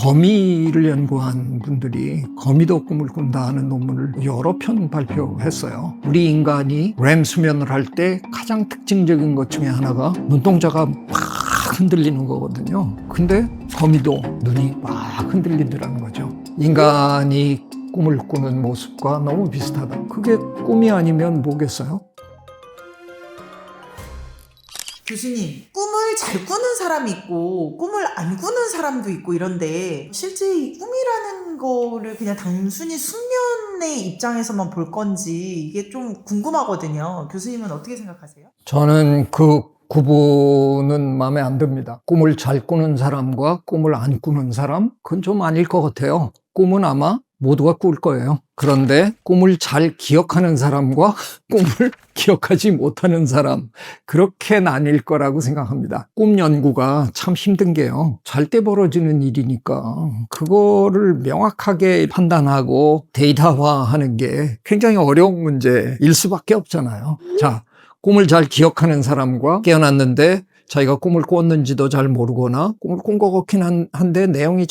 거미를 연구한 분들이 거미도 꿈을 꾼다 하는 논문을 여러 편 발표했어요. 우리 인간이 렘 수면을 할 때 가장 특징적인 것 중에 하나가 눈동자가 막 흔들리는 거거든요. 근데 거미도 눈이 막 흔들리더라는 거죠. 인간이 꿈을 꾸는 모습과 너무 비슷하다. 그게 꿈이 아니면 뭐겠어요? 교수님, 꿈을 잘 꾸는 사람이 있고 꿈을 안 꾸는 사람도 있고 이런데 실제 이 꿈이라는 거를 그냥 단순히 숙면의 입장에서만 볼 건지 이게 좀 궁금하거든요. 교수님은 어떻게 생각하세요? 저는 그 구분은 마음에 안 듭니다. 꿈을 잘 꾸는 사람과 꿈을 안 꾸는 사람? 그건 좀 아닐 것 같아요. 꿈은 아마 모두가 꿀 거예요. 그런데 꿈을 잘 기억하는 사람과 꿈을 기억하지 못하는 사람, 그렇게 나뉠 거라고 생각합니다. 꿈 연구가 참 힘든 게요. 잘 때 벌어지는 일이니까 그거를 명확하게 판단하고 데이터화하는 게 굉장히 어려운 문제일 수밖에 없잖아요. 자, 꿈을 잘 기억하는 사람과 깨어났는데 자기가 꿈을 꿨는지도 잘 모르거나 꿈을 꾼 것 같긴 한데 내용이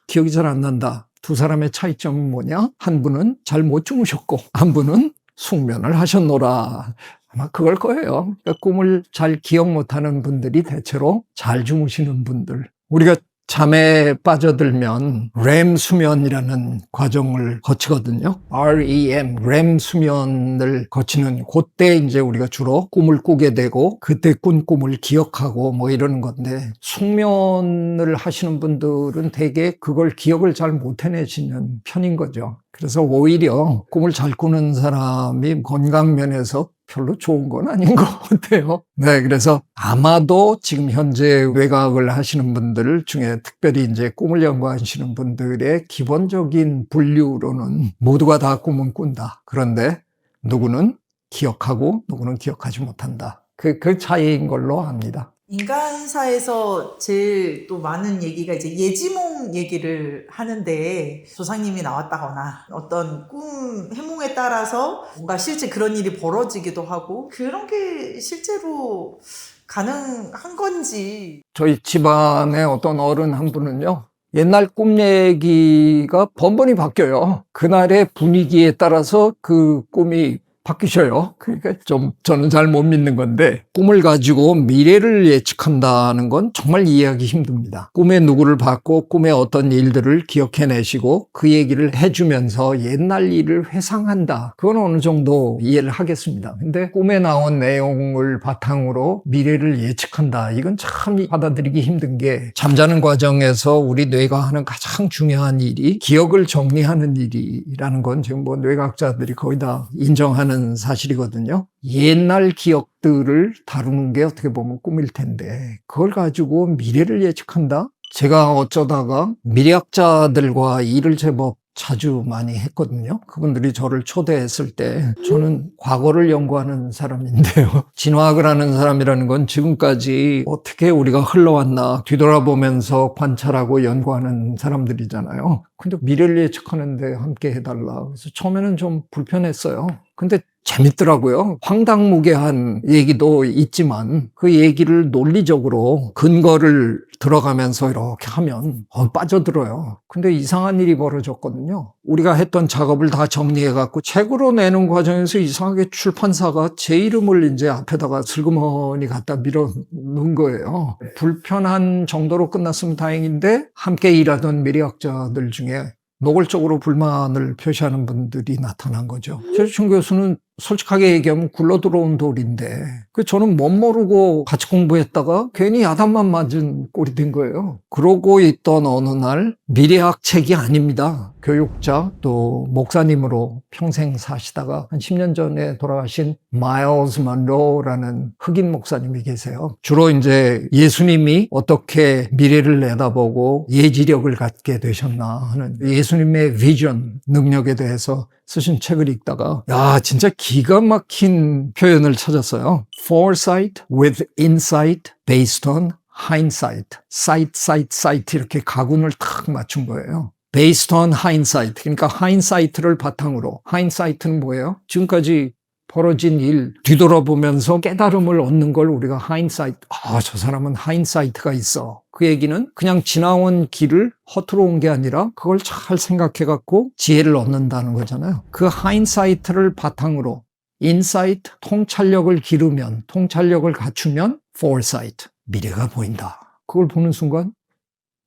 기억이 잘 안 난다. 두 사람의 차이점은 뭐냐? 한 분은 잘 못 주무셨고 한 분은 숙면을 하셨노라. 아마 그걸 거예요. 그러니까 꿈을 잘 기억 못하는 분들이 대체로 잘 주무시는 분들. 우리가 잠에 빠져들면 렘 수면이라는 과정을 거치거든요. REM, 렘 수면을 거치는 그때 이제 우리가 주로 꿈을 꾸게 되고 그때 꾼 꿈을 기억하고 뭐 이러는 건데 숙면을 하시는 분들은 대개 그걸 기억을 잘 못 해내시는 편인 거죠. 그래서 오히려 꿈을 잘 꾸는 사람이 건강 면에서 별로 좋은 건 아닌 것 같아요. 네, 그래서 아마도 지금 현재 외과학을 하시는 분들 중에 특별히 이제 꿈을 연구하시는 분들의 기본적인 분류로는 모두가 다 꿈은 꾼다. 그런데 누구는 기억하고 누구는 기억하지 못한다. 그 차이인 걸로 압니다. 인간사에서 제일 또 많은 얘기가 이제 예지몽 얘기를 하는데 조상님이 나왔다거나 어떤 꿈 해몽에 따라서 뭔가 실제 그런 일이 벌어지기도 하고 그런 게 실제로 가능한 건지. 저희 집안의 어떤 어른 한 분은요, 옛날 꿈 얘기가 번번이 바뀌어요. 그날의 분위기에 따라서 그 꿈이 바뀌셔요. 그러니까 좀 저는 잘 못 믿는 건데 꿈을 가지고 미래를 예측한다는 건 정말 이해하기 힘듭니다. 꿈에 누구를 봤고 꿈의 어떤 일들을 기억해내시고 그 얘기를 해주면서 옛날 일을 회상한다. 그건 어느 정도 이해를 하겠습니다. 근데 꿈에 나온 내용을 바탕으로 미래를 예측한다. 이건 참 받아들이기 힘든 게 잠자는 과정에서 우리 뇌가 하는 가장 중요한 일이 기억을 정리하는 일이라는 건 지금 뭐 뇌과학자들이 거의 다 인정하는 사실이거든요. 옛날 기억들을 다루는 게 어떻게 보면 꿈일 텐데 그걸 가지고 미래를 예측한다? 제가 어쩌다가 미래학자들과 일을 제법 자주 많이 했거든요. 그분들이 저를 초대했을 때 저는 과거를 연구하는 사람인데요. 진화학을 하는 사람이라는 건 지금까지 어떻게 우리가 흘러왔나 뒤돌아보면서 관찰하고 연구하는 사람들이잖아요. 근데 미래를 예측하는데 함께 해달라. 그래서 처음에는 좀 불편했어요. 근데 재밌더라고요. 황당무계한 얘기도 있지만 그 얘기를 논리적으로 근거를 들어가면서 이렇게 하면 빠져들어요. 근데 이상한 일이 벌어졌거든요. 우리가 했던 작업을 다 정리해갖고 책으로 내는 과정에서 이상하게 출판사가 제 이름을 이제 앞에다가 슬그머니 갖다 밀어놓은 거예요. 불편한 정도로 끝났으면 다행인데 함께 일하던 미래학자들 중에 노골적으로 불만을 표시하는 분들이 나타난 거죠. 최주천 교수는 솔직하게 얘기하면 굴러 들어온 돌인데 저는 못 모르고 같이 공부했다가 괜히 야단만 맞은 꼴이 된 거예요. 그러고 있던 어느 날 미래학 책이 아닙니다. 교육자 또 목사님으로 평생 사시다가 한 10년 전에 돌아가신 마일스 먼로라는 흑인 목사님이 계세요. 주로 이제 예수님이 어떻게 미래를 내다보고 예지력을 갖게 되셨나 하는 예수님의 비전 능력에 대해서 쓰신 책을 읽다가 야 진짜 기가 막힌 표현을 찾았어요. Foresight with insight based on hindsight. sight 이렇게 가군을 탁 맞춘 거예요. Based on hindsight. 그러니까 hindsight를 바탕으로. hindsight는 뭐예요? 지금까지 벌어진 일 뒤돌아보면서 깨달음을 얻는 걸 우리가 하인사이트, 저 사람은 하인사이트가 있어. 그 얘기는 그냥 지나온 길을 허투루 온 게 아니라 그걸 잘 생각해 갖고 지혜를 얻는다는 거잖아요. 그 하인사이트를 바탕으로 인사이트, 통찰력을 기르면, 통찰력을 갖추면 포사이트, 미래가 보인다. 그걸 보는 순간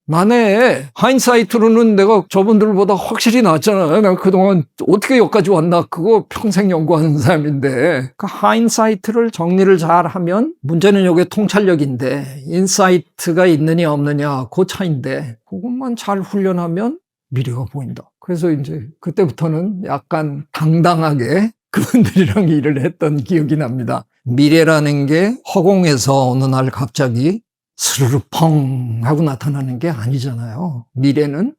나네. 하인사이트로는 내가 저분들보다 확실히 낫잖아요. 내가 그동안 어떻게 여기까지 왔나 그거 평생 연구하는 사람인데 그 하인사이트를 정리를 잘 하면 문제는 여기에 통찰력인데 인사이트가 있느냐 없느냐 그 차인데 그것만 잘 훈련하면 미래가 보인다. 그래서 이제 그때부터는 약간 당당하게 그분들이랑 일을 했던 기억이 납니다. 미래라는 게 허공에서 어느 날 갑자기 스르르 펑 하고 나타나는 게 아니잖아요. 미래는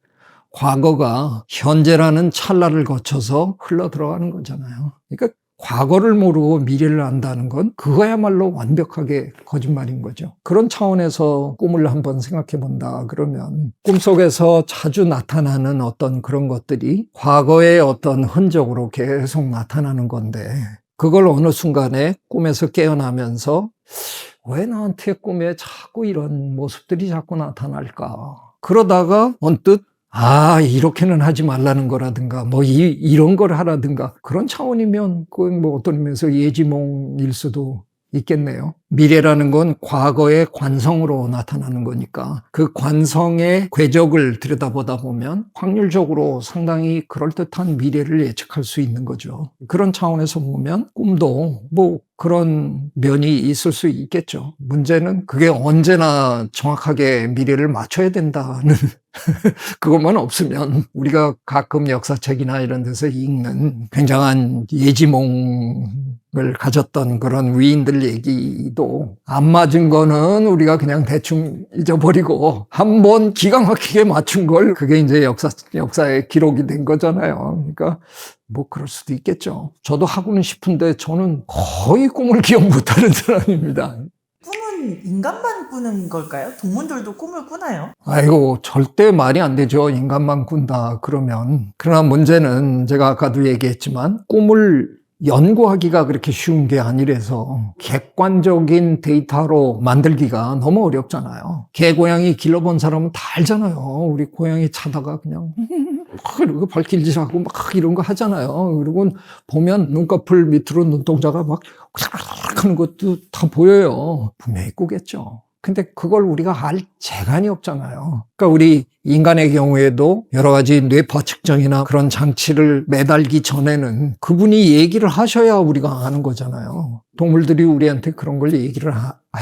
과거가 현재라는 찰나를 거쳐서 흘러 들어가는 거잖아요. 그러니까 과거를 모르고 미래를 안다는 건 그거야말로 완벽하게 거짓말인 거죠. 그런 차원에서 꿈을 한번 생각해 본다 그러면 꿈속에서 자주 나타나는 어떤 그런 것들이 과거의 어떤 흔적으로 계속 나타나는 건데 그걸 어느 순간에 꿈에서 깨어나면서 왜 나한테 꿈에 자꾸 이런 모습들이 자꾸 나타날까? 그러다가 언뜻 이렇게는 하지 말라는 거라든가 이런 걸 하라든가 그런 차원이면 그건 어떤 의미에서 예지몽일 수도 있겠네요. 미래라는 건 과거의 관성으로 나타나는 거니까 그 관성의 궤적을 들여다보다 보면 확률적으로 상당히 그럴듯한 미래를 예측할 수 있는 거죠. 그런 차원에서 보면 꿈도 그런 면이 있을 수 있겠죠. 문제는 그게 언제나 정확하게 미래를 맞춰야 된다는 그것만 없으면 우리가 가끔 역사책이나 이런 데서 읽는 굉장한 예지몽을 가졌던 그런 위인들 얘기도 안 맞은 거는 우리가 그냥 대충 잊어버리고 한번 기가 막히게 맞춘 걸 그게 이제 역사의 기록이 된 거잖아요. 그러니까 그럴 수도 있겠죠. 저도 하고는 싶은데 저는 거의 꿈을 기억 못하는 사람입니다. 꿈은 인간만 꾸는 걸까요? 동물들도 꿈을 꾸나요? 아이고, 절대 말이 안 되죠. 인간만 꾼다 그러면. 그러나 문제는 제가 아까도 얘기했지만 꿈을 연구하기가 그렇게 쉬운 게 아니라서 객관적인 데이터로 만들기가 너무 어렵잖아요. 개, 고양이 길러본 사람은 다 알잖아요. 우리 고양이 차다가 그냥 그리고 발길질하고 이런 거 하잖아요. 그리고 보면 눈꺼풀 밑으로 눈동자가 하는 것도 다 보여요. 분명히 꾸겠죠. 근데 그걸 우리가 알 재간이 없잖아요. 그러니까 우리 인간의 경우에도 여러 가지 뇌파 측정이나 그런 장치를 매달기 전에는 그분이 얘기를 하셔야 우리가 아는 거잖아요. 동물들이 우리한테 그런 걸 얘기를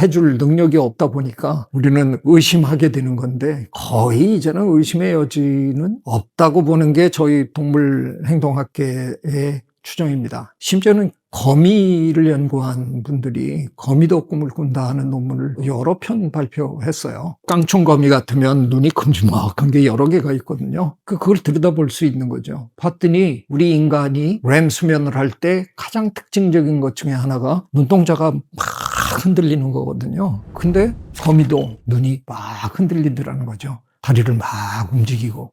해줄 능력이 없다 보니까 우리는 의심하게 되는 건데 거의 이제는 의심의 여지는 없다고 보는 게 저희 동물행동학계의 추정입니다. 심지어는 거미를 연구한 분들이 거미도 꿈을 꾼다 하는 논문을 여러 편 발표했어요. 깡충거미 같으면 눈이 큼지막한 게 여러 개가 있거든요. 그걸 들여다볼 수 있는 거죠. 봤더니 우리 인간이 렘 수면을 할 때 가장 특징적인 것 중에 하나가 눈동자가 막 흔들리는 거거든요. 근데 거미도 눈이 막 흔들리더라는 거죠. 다리를 막 움직이고.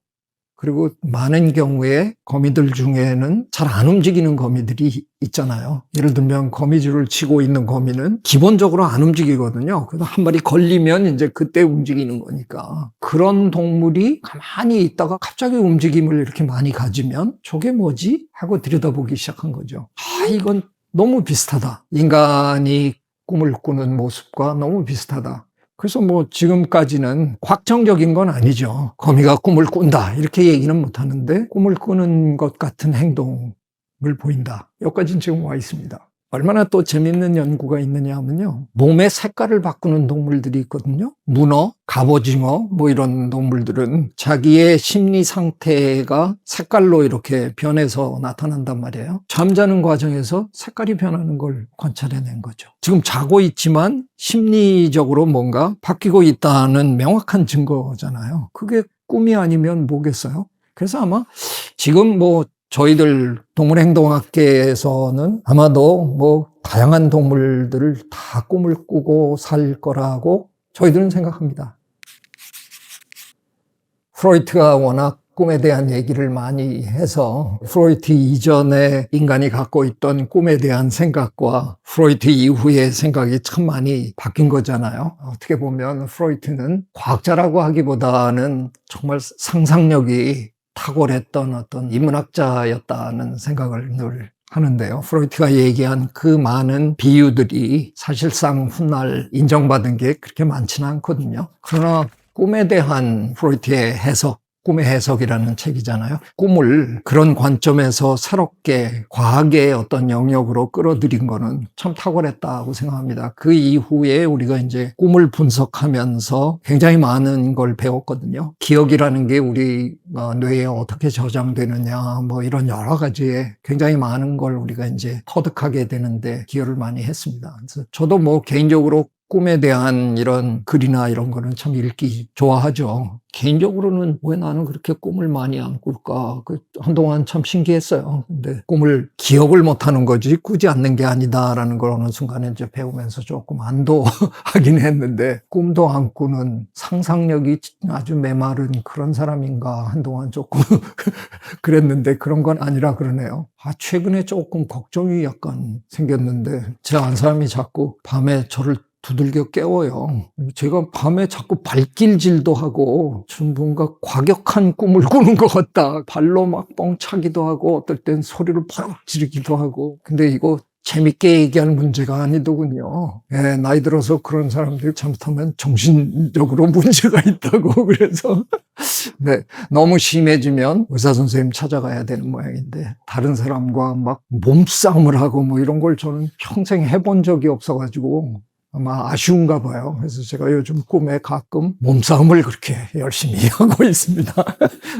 그리고 많은 경우에 거미들 중에는 잘 안 움직이는 거미들이 있잖아요. 예를 들면 거미줄을 치고 있는 거미는 기본적으로 안 움직이거든요. 그래서 한 마리 걸리면 이제 그때 움직이는 거니까. 그런 동물이 가만히 있다가 갑자기 움직임을 이렇게 많이 가지면 저게 뭐지? 하고 들여다보기 시작한 거죠. 이건 너무 비슷하다. 인간이 꿈을 꾸는 모습과 너무 비슷하다. 그래서 지금까지는 확정적인 건 아니죠. 거미가 꿈을 꾼다 이렇게 얘기는 못하는데 꿈을 꾸는 것 같은 행동을 보인다. 여기까지는 지금 와 있습니다. 얼마나 또 재밌는 연구가 있느냐 하면요. 몸의 색깔을 바꾸는 동물들이 있거든요. 문어, 갑오징어 이런 동물들은 자기의 심리 상태가 색깔로 이렇게 변해서 나타난단 말이에요. 잠자는 과정에서 색깔이 변하는 걸 관찰해낸 거죠. 지금 자고 있지만 심리적으로 뭔가 바뀌고 있다는 명확한 증거잖아요. 그게 꿈이 아니면 뭐겠어요? 그래서 아마 지금 저희들 동물행동학계에서는 아마도 다양한 동물들을 다 꿈을 꾸고 살 거라고 저희들은 생각합니다. 프로이트가 워낙 꿈에 대한 얘기를 많이 해서 프로이트 이전에 인간이 갖고 있던 꿈에 대한 생각과 프로이트 이후의 생각이 참 많이 바뀐 거잖아요. 어떻게 보면 프로이트는 과학자라고 하기보다는 정말 상상력이 탁월했던 어떤 인문학자였다는 생각을 늘 하는데요. 프로이트가 얘기한 그 많은 비유들이 사실상 훗날 인정받은 게 그렇게 많지는 않거든요. 그러나 꿈에 대한 프로이트의 해석, 꿈의 해석이라는 책이잖아요. 꿈을 그런 관점에서 새롭게 과학의 어떤 영역으로 끌어들인 거는 참 탁월했다고 생각합니다. 그 이후에 우리가 이제 꿈을 분석하면서 굉장히 많은 걸 배웠거든요. 기억이라는 게 우리 뇌에 어떻게 저장되느냐, 뭐 이런 여러 가지에 굉장히 많은 걸 우리가 이제 터득하게 되는데 기여를 많이 했습니다. 그래서 저도 뭐 개인적으로 꿈에 대한 이런 글이나 이런 거는 참 읽기 좋아하죠. 개인적으로는 왜 나는 그렇게 꿈을 많이 안 꿀까? 한동안 참 신기했어요. 근데 꿈을 기억을 못 하는 거지 꾸지 않는 게 아니다라는 걸 어느 순간에 이제 배우면서 조금 안도하긴 했는데 꿈도 안 꾸는 상상력이 아주 메마른 그런 사람인가 한동안 조금 그랬는데 그런 건 아니라 그러네요. 최근에 조금 걱정이 약간 생겼는데 제 안 사람이 자꾸 밤에 저를 두들겨 깨워요. 제가 밤에 자꾸 발길질도 하고 좀 뭔가 과격한 꿈을 꾸는 것 같다. 발로 막 뻥차기도 하고 어떨 땐 소리를 버럭 지르기도 하고. 근데 이거 재밌게 얘기할 문제가 아니더군요. 예, 나이 들어서 그런 사람들이 잘못하면 정신적으로 문제가 있다고. 그래서 네, 너무 심해지면 의사 선생님 찾아가야 되는 모양인데 다른 사람과 막 몸싸움을 하고 뭐 이런 걸 저는 평생 해본 적이 없어가지고 아마 아쉬운가 봐요. 그래서 제가 요즘 꿈에 가끔 몸싸움을 그렇게 열심히 하고 있습니다.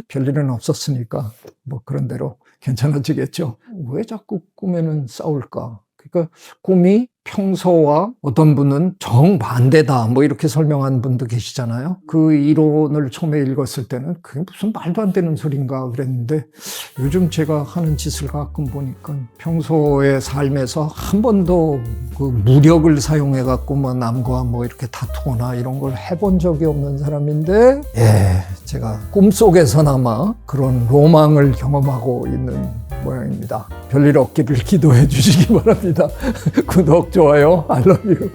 별일은 없었으니까 뭐 그런 대로 괜찮아지겠죠. 왜 자꾸 꿈에는 싸울까? 그러니까 꿈이 평소와 어떤 분은 정반대다 뭐 이렇게 설명한 분도 계시잖아요. 그 이론을 처음에 읽었을 때는 그게 무슨 말도 안 되는 소린가 그랬는데 요즘 제가 하는 짓을 가끔 보니까 평소의 삶에서 한 번도 그 무력을 사용해 갖고 뭐 남과 뭐 이렇게 다투거나 이런 걸 해본 적이 없는 사람인데 제가 꿈속에서나마 그런 로망을 경험하고 있는 모양입니다. 별일 없기를 기도해 주시기 바랍니다. 구독, 좋아요, I love you.